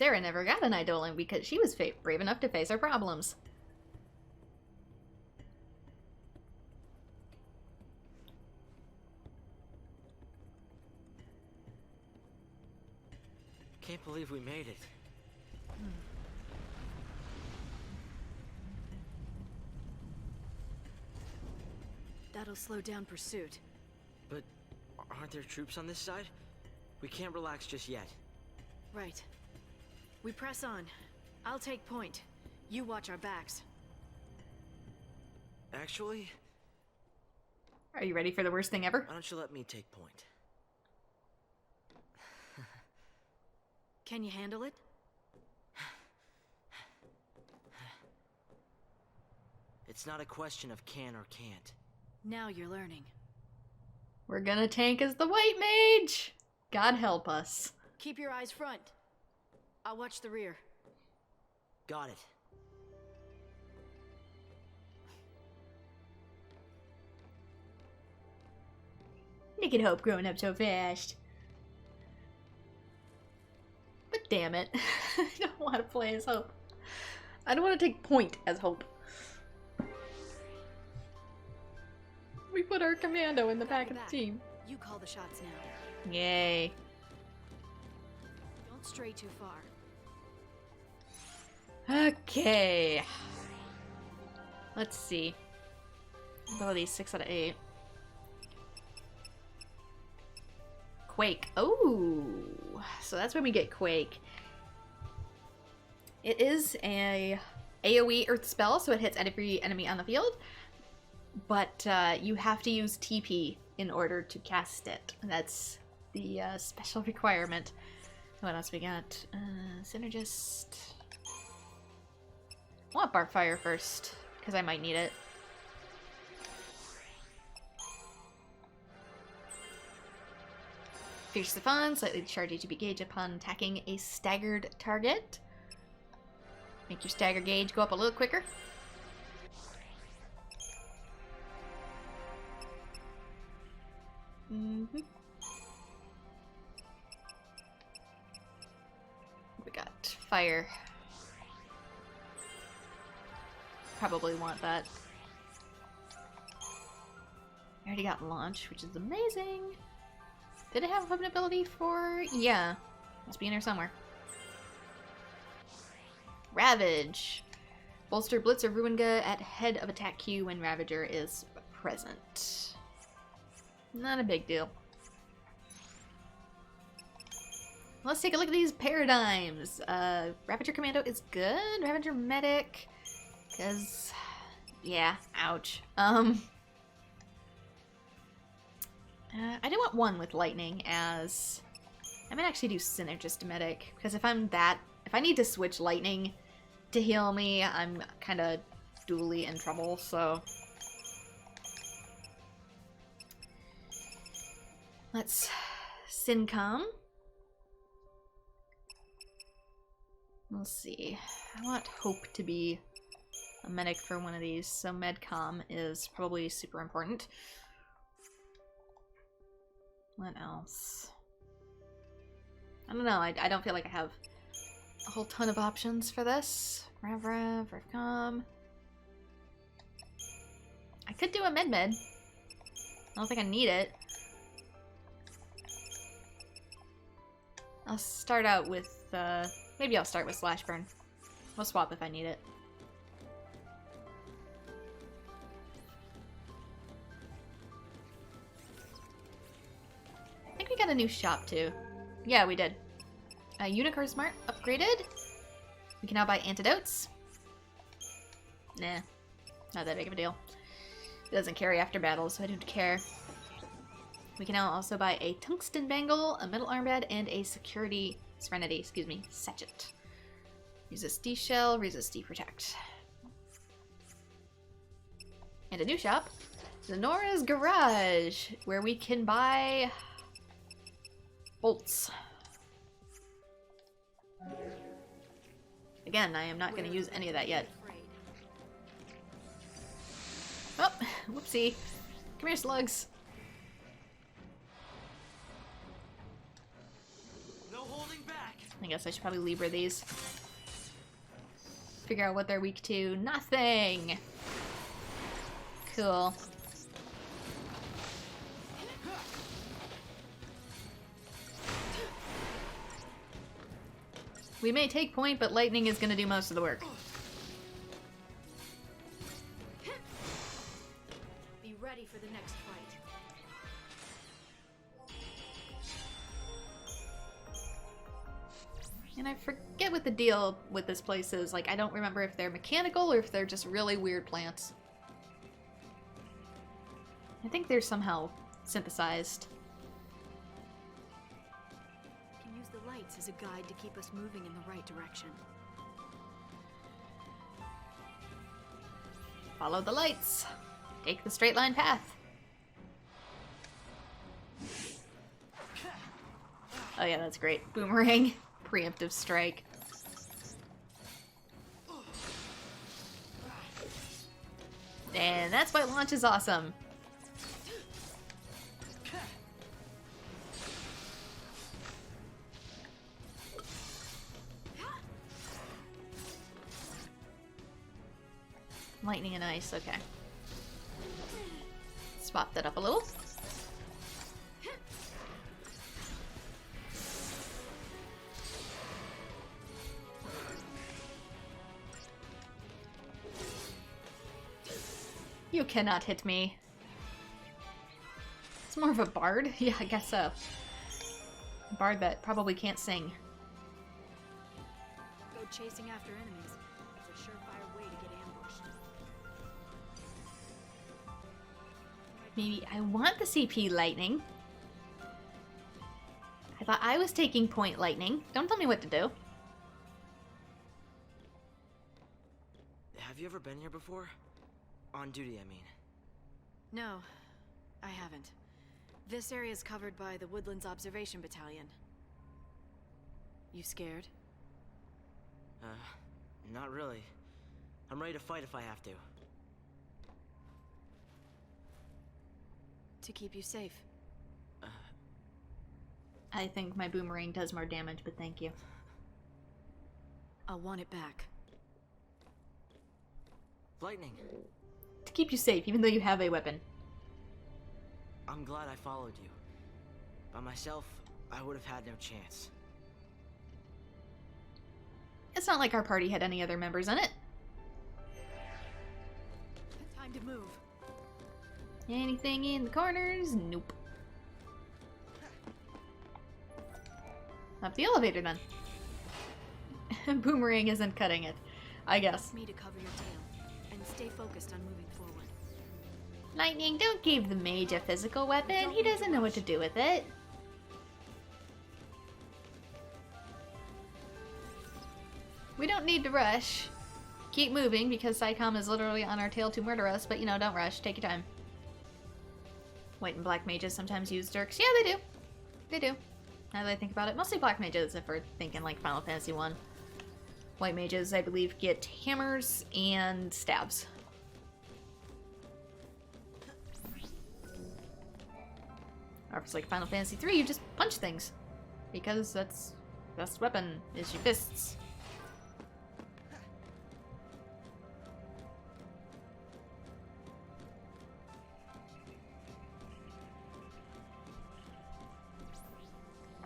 Sarah never got an Eidolon because she was brave enough to face her problems. Can't believe we made it. That'll slow down pursuit. But aren't there troops on this side? We can't relax just yet. Right. We press on. I'll take point. You watch our backs. Actually, Are you ready for the worst thing ever? why don't you let me take point? Can you handle it? It's not a question of can or can't. Now you're learning. We're gonna tank as the white mage! God help us. Keep your eyes front. I'll watch the rear. Got it. Nick and Hope growing up so fast. But damn it. I don't want to play as Hope. I don't want to take point as Hope. We put our commando in the back of the team. You call the shots now. Yay. Don't stray too far. Okay. Let's see. Ability 6 out of 8. Quake. Oh, so that's when we get Quake. It is a AoE earth spell, so it hits every enemy on the field. But you have to use TP in order to cast it. That's the special requirement. What else we got? Synergist. I want Barkfire first, because I might need it. Fierce the Fawn, slightly discharge HP gauge upon attacking a staggered target. Make your stagger gauge go up a little quicker. We got fire. Probably want that. I already got launch, which is amazing. Did it have an ability for... Yeah. Must be in here somewhere. Ravage. Bolster Blitz or Ruinga at head of attack queue when Ravager is present. Not a big deal. Let's take a look at these paradigms. Ravager Commando is good. Ravager Medic. Because... Yeah. Ouch. I do want one with lightning as... I might actually do Synergist Medic, because if I need to switch lightning to heal me, I'm kind of dually in trouble, so... Let's Syncom. We'll see. I want Hope to be a medic for one of these, so Medcom is probably super important. What else? I don't know. I don't feel like I have a whole ton of options for this. Revcom. I could do a med. I don't think I need it. I'll start out with, maybe I'll start with Slash Burn. We'll swap if I need it. I think we got a new shop too. Yeah, we did. Unicorn Smart upgraded. We can now buy antidotes. Nah, not that big of a deal. It doesn't carry after battle, so I don't care. We can now also buy a tungsten bangle, a metal armband, and a serenity, excuse me, sachet. Resist D-shell, resist D-protect. And a new shop, Zenora's Garage, where we can buy bolts. Again, I am not going to use any of that yet. Oh, whoopsie. Come here, slugs. No holding back. I guess I should probably Libra these. Figure out what they're weak to. Nothing! Cool. We may take point, but lightning is gonna do most of the work. Be ready for the next fight. And I forget what the deal with this place is. Like, I don't remember if they're mechanical or if they're just really weird plants. I think they're somehow synthesized. Can use the lights as a guide to keep us moving in the right direction. Follow the lights. Take the straight line path. Oh yeah, that's great. Boomerang. Preemptive strike. And that's why launch is awesome. Lightning and ice, okay. Swap that up a little. You cannot hit me. It's more of a bard? Yeah, I guess so. A bard that probably can't sing. Go chasing after enemies. It's a surefire way to get ambushed. Maybe I want the CP lightning. I thought I was taking point lightning. Don't tell me what to do. Have you ever been here before? On duty, I mean. No, I haven't. This area is covered by the Woodlands Observation Battalion. You scared? Not really. I'm ready to fight if I have to. To keep you safe. I think my boomerang does more damage, but thank you. I'll want it back. Lightning. To keep you safe, even though you have a weapon. I'm glad I followed you. By myself, I would have had no chance. It's not like our party had any other members in it. Time to move. Anything in the corners? Nope. Up the elevator then. Boomerang isn't cutting it, I guess. Me to cover your tail and stay focused on moving forward. Lightning, don't give the mage a physical weapon. He doesn't know what to do with it. We don't need to rush. Keep moving because Psycom is literally on our tail to murder us, but you know, don't rush. Take your time. White and black mages sometimes use dirks. Yeah, they do. They do. Now that I think about it, mostly black mages if we're thinking like Final Fantasy I. White mages, I believe, get hammers and stabs. Or if it's like Final Fantasy III, you just punch things. Because that's best weapon is your fists.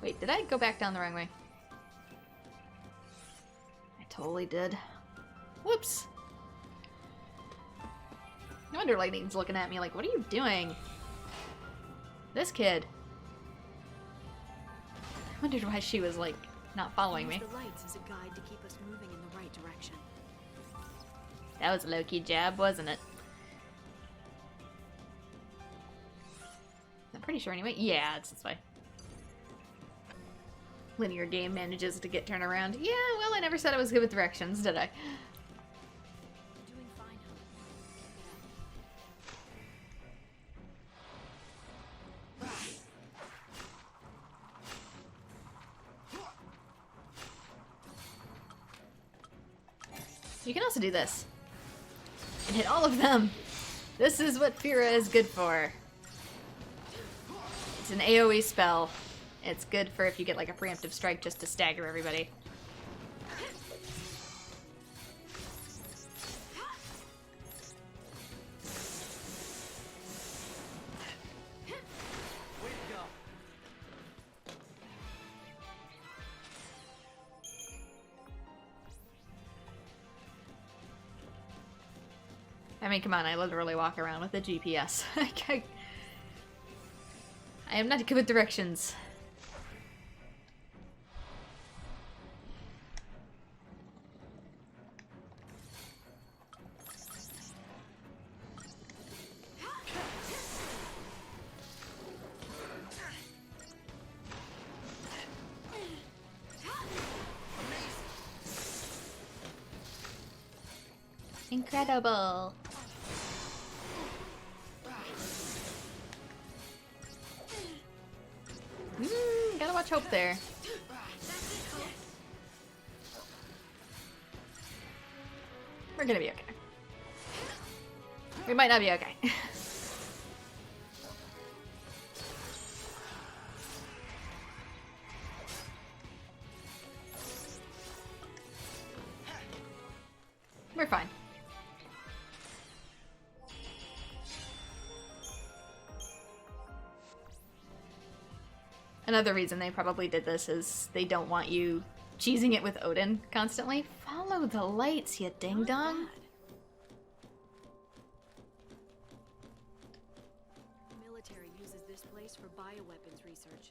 Wait, did I go back down the wrong way? I totally did. Whoops! No wonder Lightning's looking at me like, what are you doing? This kid. I wondered why she was, like, not following me. Use the lights as a guide to keep us moving in the right direction. That was a low-key jab, wasn't it? I'm pretty sure anyway. Yeah, it's this way. Linear game manages to get turned around. Yeah, well, I never said I was good with directions, did I? Doing fine, You can also do this. And hit all of them. This is what Fira is good for. It's an AoE spell. It's good for if you get like a preemptive strike just to stagger everybody. I mean, come on, I literally walk around with a GPS. I am not good with directions. Incredible. Gotta watch Hope there. We're gonna be okay. We might not be okay. We're fine. Another reason they probably did this is they don't want you cheesing it with Odin constantly. Follow the lights, you ding-dong. The military uses this place for bioweapons research.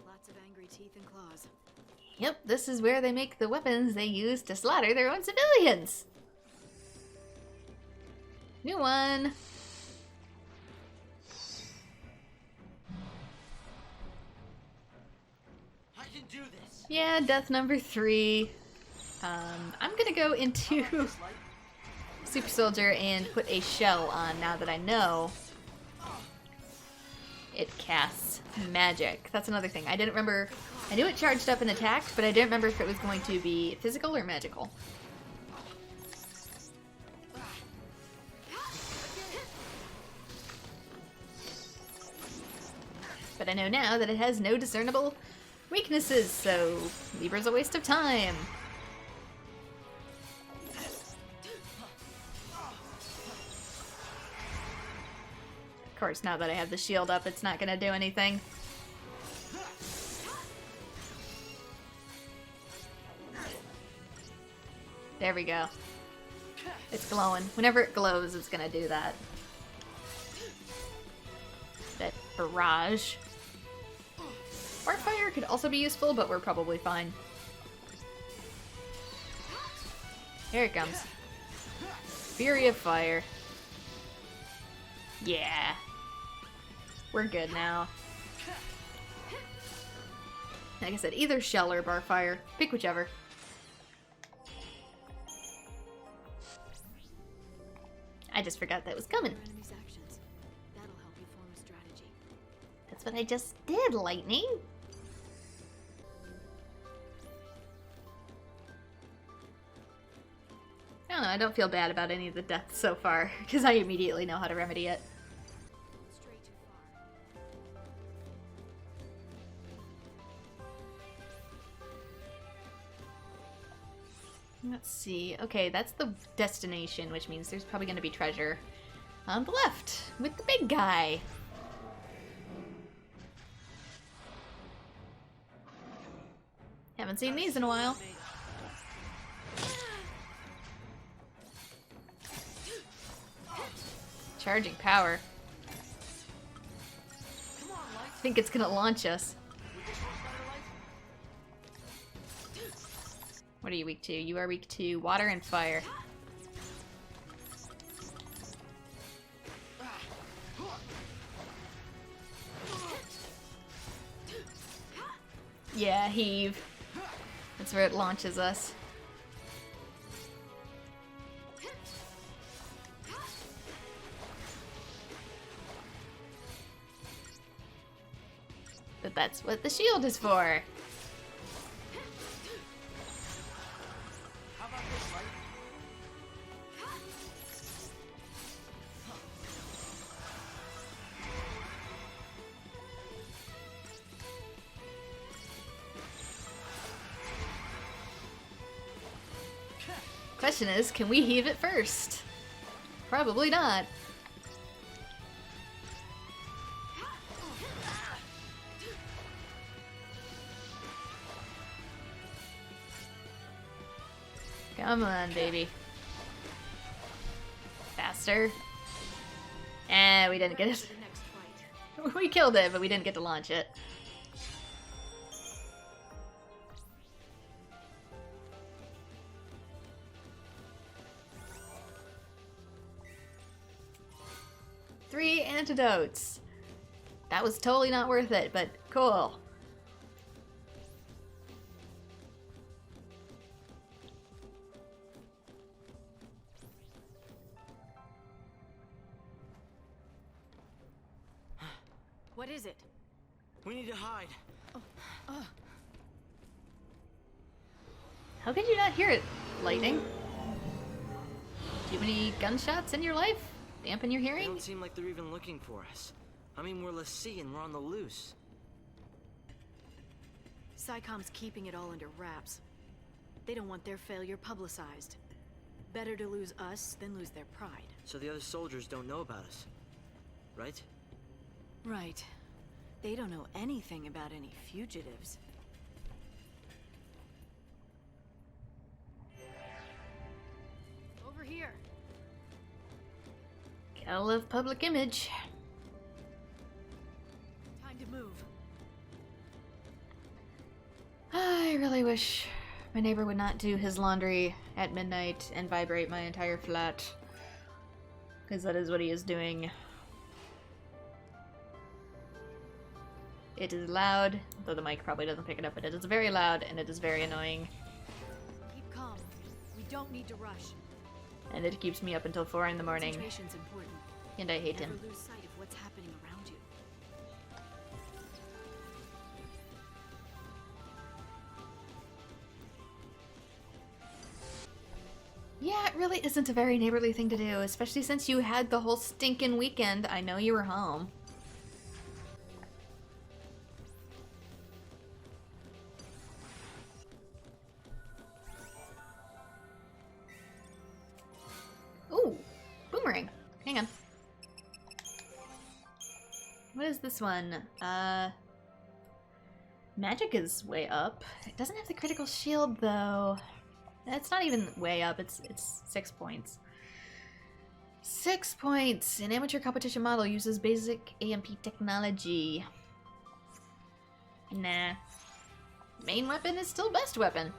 Lots of angry teeth and claws. Yep, this is where they make the weapons they use to slaughter their own civilians. New one. Do this. Yeah, death number 3. I'm gonna go into Super Soldier and put a shell on now that I know it casts magic. That's another thing. I didn't remember. I knew it charged up and attacked, but I didn't remember if it was going to be physical or magical. But I know now that it has no discernible weaknesses, so Libra's a waste of time. Of course, now that I have the shield up, it's not gonna do anything. There we go. It's glowing. Whenever it glows, it's gonna do that. That barrage. Or fire could also be useful, but we're probably fine. Here it comes. Fury of Fire. Yeah. We're good now. Like I said, either shell or bar fire. Pick whichever. I just forgot that was coming. That'll help you form a strategy. That's what I just did, Lightning. I don't know, I don't feel bad about any of the deaths so far, because I immediately know how to remedy it. Stray too far. Let's see. Okay, that's the destination, which means there's probably going to be treasure on the left with the big guy. Haven't seen these in a while. Charging power. I think it's gonna launch us. What are you weak to? You are weak to water and fire. Yeah, heave. That's where it launches us. But that's what the shield is for. How about this, light? Question is, can we heave it first? Probably not. Come on, baby. Faster. We didn't get it. We killed it, but we didn't get to launch it. Three antidotes. That was totally not worth it, but cool. What is it? We need to hide. How could you not hear it? Lightning? Too many gunshots in your life? Dampen your They hearing? don't seem like they're even looking for us. I mean, we're l'Cie and we're on the loose. SciComm's keeping it all under wraps. They don't want their failure publicized. Better to lose us than lose their pride. So the other soldiers don't know about us, right? Right. They don't know anything about any fugitives. Over here. Gotta love public image. Time to move. I really wish my neighbor would not do his laundry at midnight and vibrate my entire flat. Because that is what he is doing. It is loud, though the mic probably doesn't pick it up, but it is very loud and it is very annoying. Keep calm. We don't need to rush. And it keeps me up until 4 in the morning. Concentration's important. And I hate Never him. lose sight of what's happening around you. Yeah, it really isn't a very neighborly thing to do, especially since you had the whole stinking weekend. I know you were home. Ooh, boomerang. Hang on. What is this one? Magic is way up. It doesn't have the critical shield though. It's not even way up, it's 6 points. 6 points! An amateur competition model uses basic AMP technology. Nah. Main weapon is still best weapon.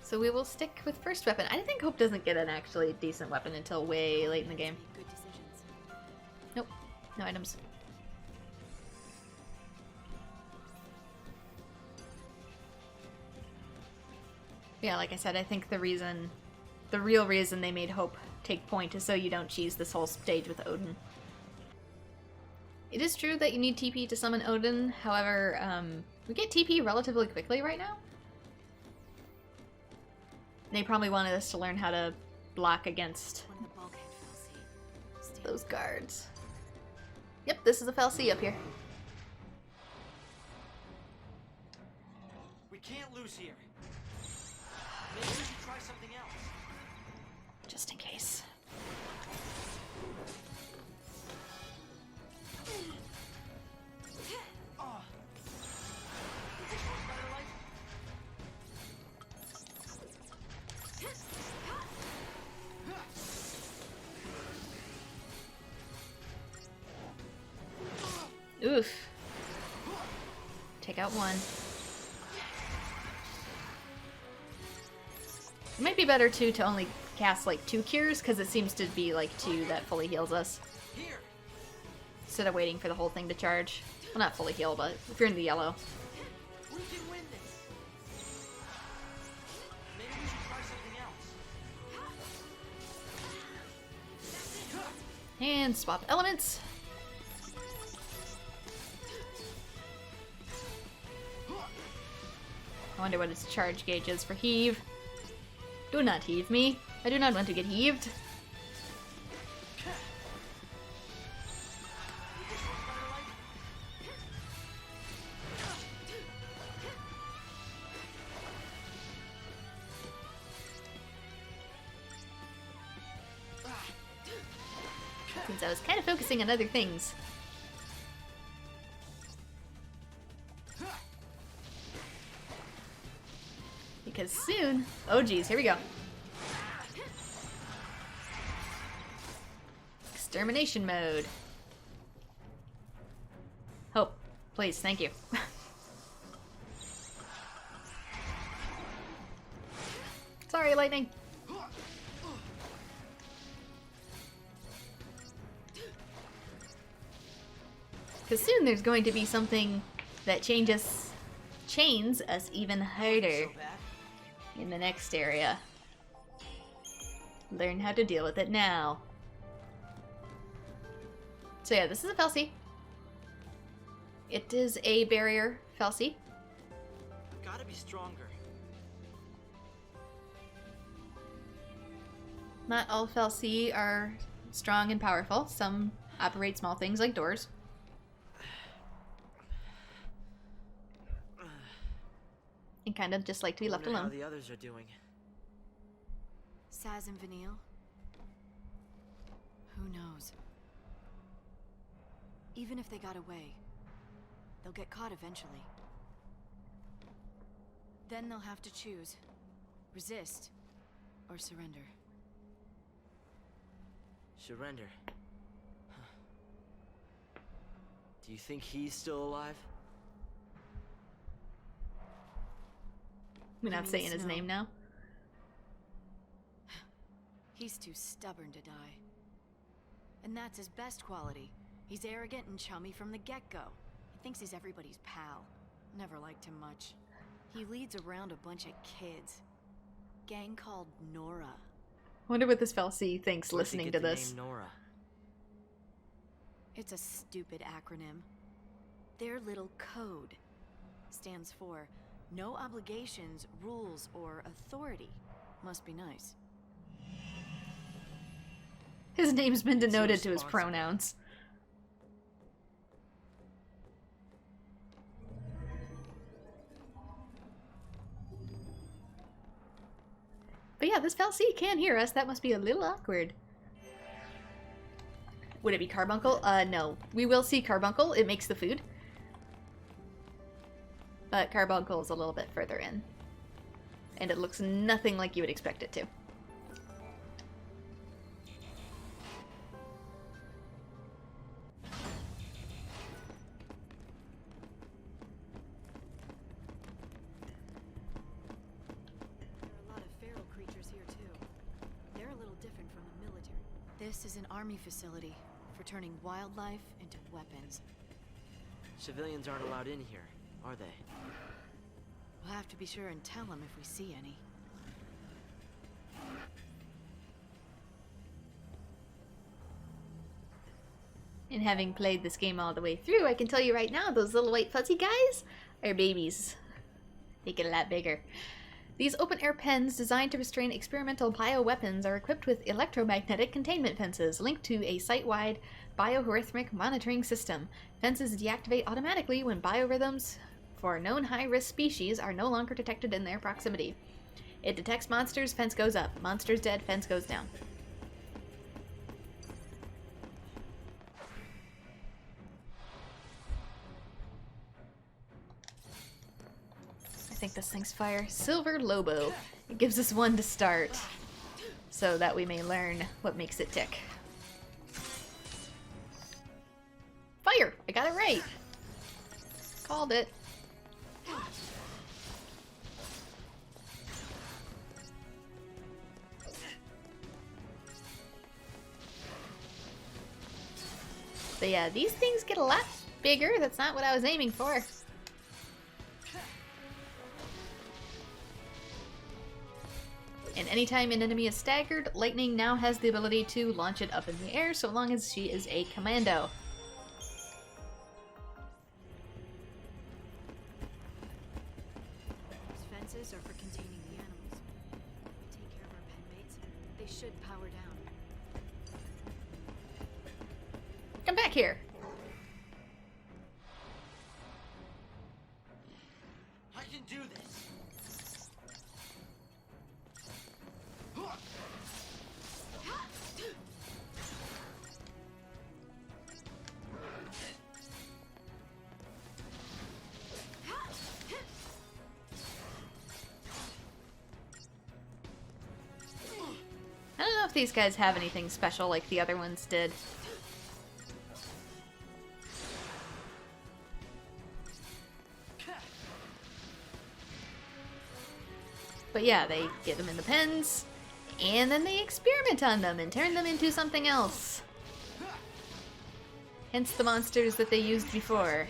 So we will stick with first weapon. I think Hope doesn't get an actually decent weapon until way late in the game. Good decisions. Nope. No items. Yeah, like I said, I think the real reason they made Hope take point is so you don't cheese this whole stage with Odin. It is true that you need TP to summon Odin, however, we get TP relatively quickly right now. They probably wanted us to learn how to block against One of the bulkhead fell asleep. those guards. Yep, this is a Fal'Cie up here. We can't lose here. Maybe we should try something else. Just in case. Oof. Take out one. It might be better too to only cast like 2 cures, because it seems to be like 2 that fully heals us. Here. Instead of waiting for the whole thing to charge. Well, not fully heal, but if you're in the yellow. We can win this. Maybe we should try something else. And swap elements. I wonder what its charge gauge is for heave. Do not heave me. I do not want to get heaved. since I was kind of focusing on other things. Because soon... Oh geez, here we go. Extermination mode. Hope, please, thank you. Sorry, lightning. Because soon there's going to be something that chains us even harder in the next area. Learn how to deal with it now. So yeah, this is a Felsie. It is a barrier Felsie. Gotta be stronger. Not all Felsie are strong and powerful. Some operate small things like doors. And kind of just like to be left alone. How the others are doing. Saz and Vanille? Who knows? Even if they got away, they'll get caught eventually. Then they'll have to choose. Resist or surrender. Surrender. Huh. Do you think he's still alive? We're not saying his name now. He's too stubborn to die. And that's his best quality. He's arrogant and chummy from the get-go. He thinks he's everybody's pal. Never liked him much. He leads around a bunch of kids. Gang called Nora. Wonder what this Felsie thinks Where'd he listening get to the this. name Nora? It's a stupid acronym. Their little code stands for no obligations, rules, or authority. Must be nice. His name's been So denoted to his responsible. pronouns. But yeah, this Felsie can hear us. That must be a little awkward. Would it be Carbuncle? No. We will see Carbuncle. It makes the food. But Carbuncle is a little bit further in. And it looks nothing like you would expect it to. This is an army facility for turning wildlife into weapons. Civilians aren't allowed in here, are they? We'll have to be sure and tell them if we see any. And having played this game all the way through, I can tell you right now, those little white fuzzy guys are babies. They get a lot bigger. These open-air pens designed to restrain experimental bioweapons are equipped with electromagnetic containment fences linked to a site-wide bioheuristic monitoring system. Fences deactivate automatically when biorhythms for known high-risk species are no longer detected in their proximity. It detects monsters, fence goes up. Monsters dead, fence goes down. I think this thing's fire. Silver Lobo. It gives us one to start, so that we may learn what makes it tick. Fire! I got it right! Called it. But yeah, these things get a lot bigger. That's not what I was aiming for. And anytime an enemy is staggered, Lightning now has the ability to launch it up in the air so long as she is a commando. These fences are for containing the animals. We take care of our pen mates. They should power down. Come back here. I can do this. these guys have anything special like the other ones did. But yeah, they get them in the pens, and then they experiment on them and turn them into something else. Hence the monsters that they used before.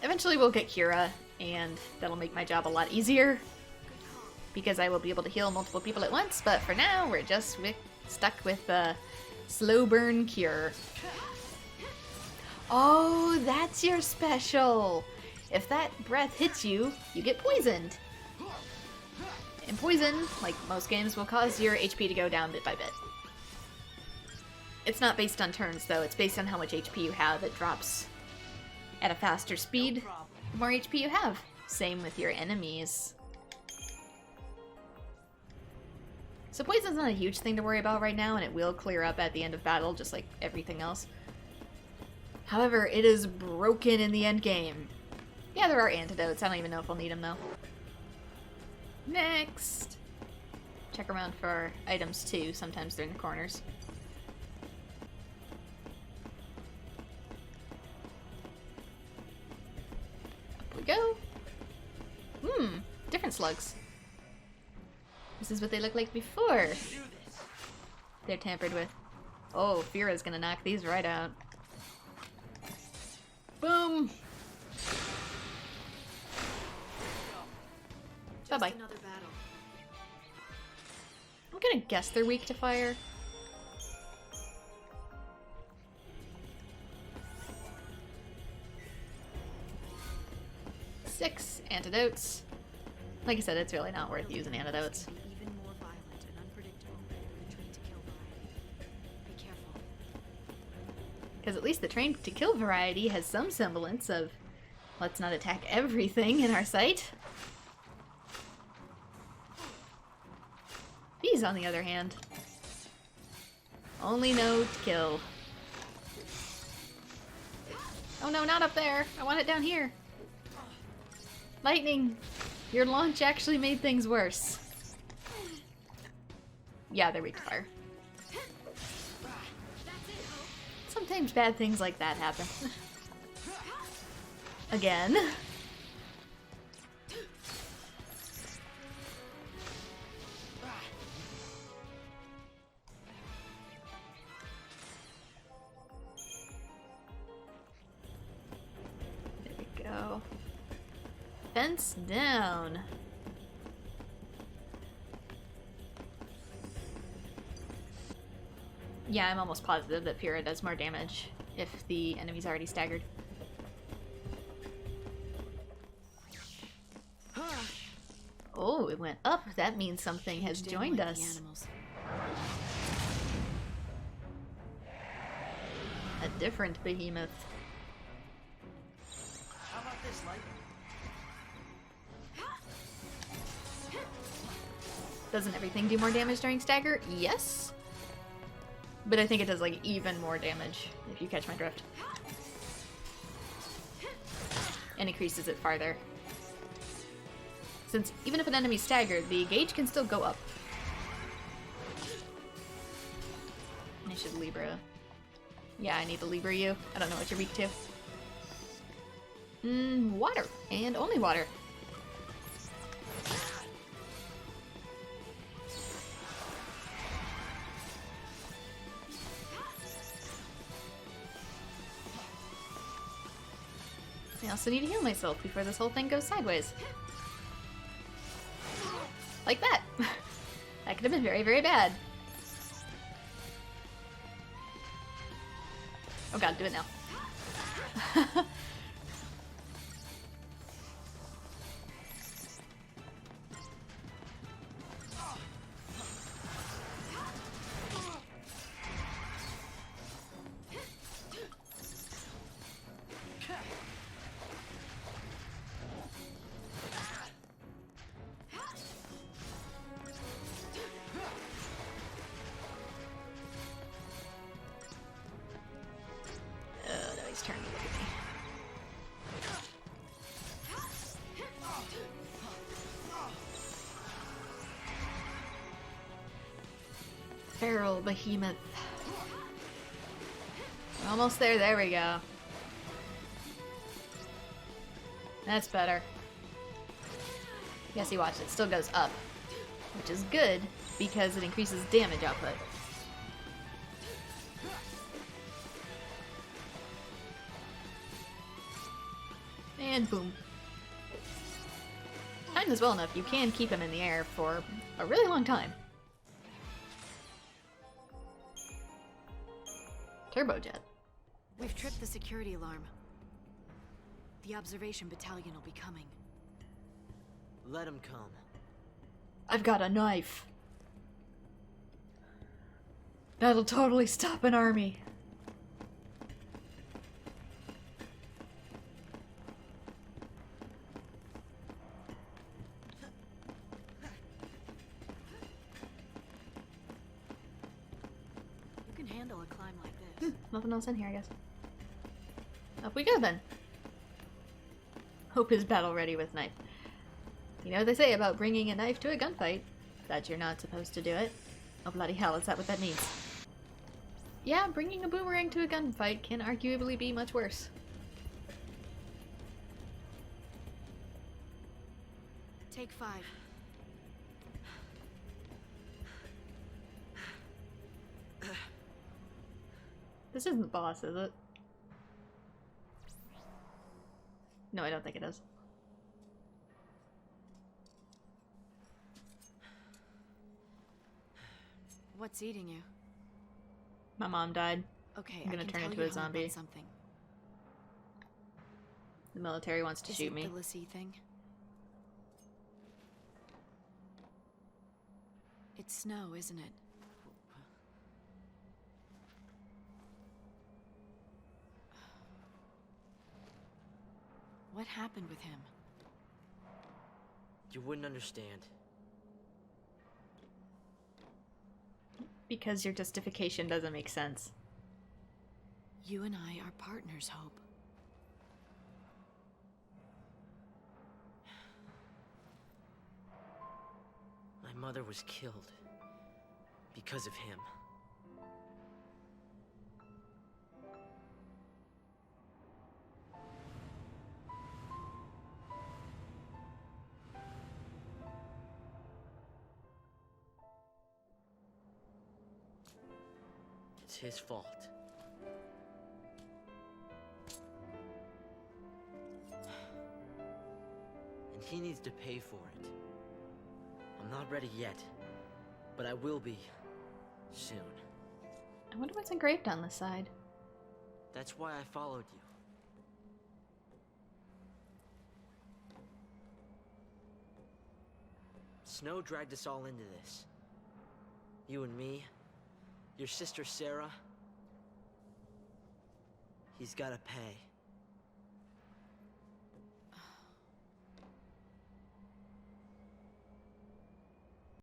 Eventually we'll get Kira, and that'll make my job a lot easier, because I will be able to heal multiple people at once, but for now we're just stuck with slow burn cure. Oh, that's your special! If that breath hits you, you get poisoned. And poison, like most games, will cause your HP to go down bit by bit. It's not based on turns, though. It's based on how much HP you have. It drops at a faster speed the more HP you have. Same with your enemies. So poison's not a huge thing to worry about right now, and it will clear up at the end of battle, just like everything else. However, it is broken in the end game. Yeah, there are antidotes. I don't even know if we'll need them, though. Next! Check around for items, too. Sometimes they're in the corners. Up we go. Different slugs. This is what they looked like before. They're tampered with. Oh, Fira's gonna knock these right out. Boom! Bye-bye. I'm gonna guess they're weak to fire. Six antidotes. Like I said, it's really not worth using antidotes. Even more violent and unpredictable than the train to kill variety. Be careful. Because at least the train to kill variety has some semblance of let's not attack everything in our sight. These, on the other hand, only know to kill. Oh no, not up there! I want it down here! Lightning! Your launch actually made things worse. Yeah, they're weak to fire. Sometimes bad things like that happen. Again. There we go. Fence down. Yeah, I'm almost positive that Pyrrha does more damage if the enemy's already staggered. Oh, it went up. That means something has joined us. A different behemoth. How about this, Light? Doesn't everything do more damage during stagger? Yes. But I think it does, like, even more damage, if you catch my drift. And increases it farther. Since even if an enemy's staggered, the gauge can still go up. I should Libra. Yeah, I need to Libra you. I don't know what you're weak to. Water. And only water. I also need to heal myself before this whole thing goes sideways. Like that. That could have been very, very bad. Oh god, do it now. Turn to look at me. Feral behemoth. We're almost there. There we go. That's better. Yes, you watch. It still goes up, which is good because it increases damage output. And boom. Timed as well enough, you can keep him in the air for a really long time. Turbojet. We've tripped the security alarm. The observation battalion will be coming. Let him come. I've got a knife. That'll totally stop an army. You can handle a climb like this. Nothing else in here, I guess. Up we go then. Hope is battle ready with knife. You know what they say about bringing a knife to a gunfight? That you're not supposed to do it. Oh bloody hell, is that what that means? Yeah, bringing a boomerang to a gunfight can arguably be much worse. Take 5. This isn't the boss, is it? No, I don't think it is. What's eating you? My mom died. Okay, I'm gonna I can turn tell into you a zombie. about something. The military wants to Is shoot it me. the Lassie thing? It's Snow, isn't it? What happened with him? You wouldn't understand. Because your justification doesn't make sense. You and I are partners, Hope. My mother was killed because of him. It's his fault. And he needs to pay for it. I'm not ready yet, but I will be soon. I wonder what's engraved on this side. That's why I followed you. Snow dragged us all into this. You and me, your sister Sarah. He's gotta pay.